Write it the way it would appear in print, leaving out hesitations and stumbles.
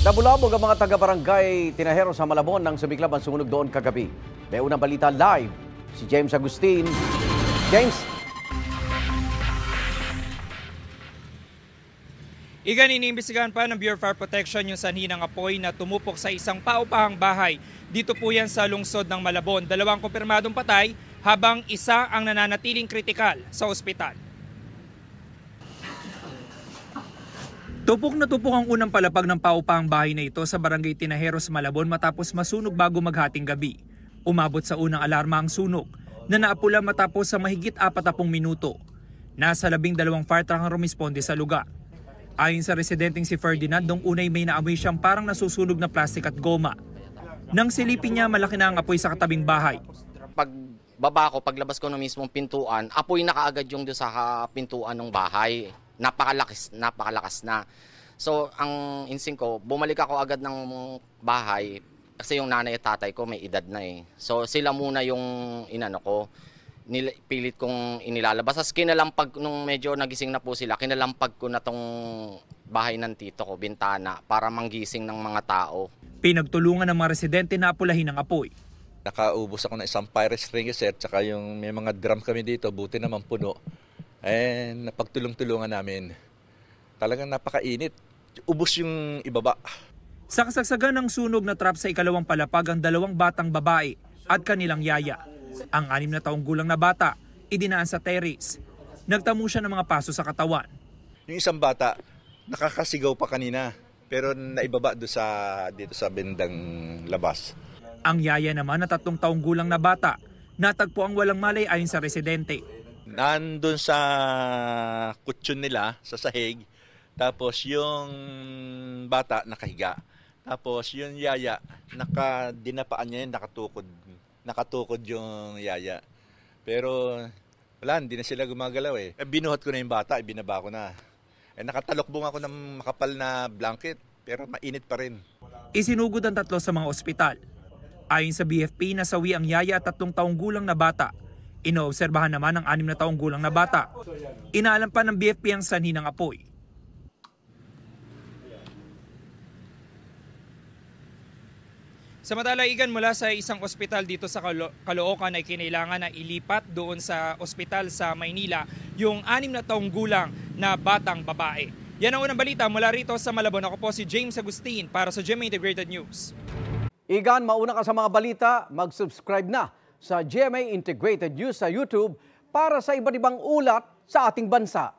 Nabulabog ang mga taga-barangay Tinahero sa Malabon nang sumiklab ang sunog doon kagabi. May unang balita live, si James Agustin. James? Igan, iniimbestigahan pa ng Bureau of Fire Protection yung sanhi ng apoy na tumupok sa isang paupahang bahay. Dito po yan sa lungsod ng Malabon. 2 kumpirmadong patay habang isa ang nananatiling kritikal sa ospital. Tupok na tupok ang unang palapag ng paupahang bahay na ito sa barangay Tinahero sa Malabon matapos masunog bago maghating gabi. Umabot sa unang alarma ang sunog na naapula matapos sa mahigit 40 minuto. Nasa 12 fire truck ang rumisponde sa lugar. Ayon sa residenteng si Ferdinand, nung unay may naamoy siyang parang nasusunog na plastik at goma. Nang silipin niya, malaki na ang apoy sa katabing bahay. Paglabas ko ng mismong pintuan, apoy na kaagad yung doon sa pintuan ng bahay. Napakalakas na. So, ang instinct ko, bumalik ako agad ng bahay kasi yung nanay at tatay ko may edad na eh. So, sila muna yung inano ko. Pilit kong inilalabas. As kinalampag, nung medyo nagising na po sila, kinalampag ko na tong bahay ng tito ko, bintana, para manggising ng mga tao. Pinagtulungan ng mga residente na apulahin ang apoy. Nakaubos ako ng isang fire extinguisher, tsaka yung may mga drum kami dito, buti naman puno. Napagtulong-tulungan namin. Talagang napakainit. Ubos yung ibaba. Sa kasagsagan ng sunog na trap sa ikalawang palapag ang 2 batang babae at kanilang yaya. Ang 6 na taong gulang na bata, idinaan sa terrace. Nagtamo siya ng mga paso sa katawan. Yung isang bata, nakakasigaw pa kanina, pero naibaba dito sa bendang labas. Ang yaya naman na 3 taong gulang na bata, natagpo ang walang malay ayon sa residente. Nandun sa kutsyon nila, sa sahig, tapos yung bata nakahiga. Tapos yung yaya, dinapaan niya yun, nakatukod yung yaya. Pero wala, hindi na sila gumagalaw eh. Binuhat ko na yung bata, ibinaba ko na. Nakatalokbong ako ng makapal na blanket, pero mainit pa rin. Isinugod ang 3 sa mga ospital. Ayon sa BFP, nasawi ang yaya at 3 taong gulang na bata. Inoobserbahan naman ang 6 na taong gulang na bata. Inaalam pa ng BFP ang sanhi ng apoy. Samantala, Igan, mula sa isang ospital dito sa Caloocan ay kinailangan na ilipat doon sa ospital sa Maynila yung 6 na taong gulang na batang babae. Yan ang unang balita mula rito sa Malabon. Ako po si James Agustin para sa GMA Integrated News. Igan, mauna ka sa mga balita, mag-subscribe na sa GMA Integrated News sa YouTube para sa iba't ibang ulat sa ating bansa.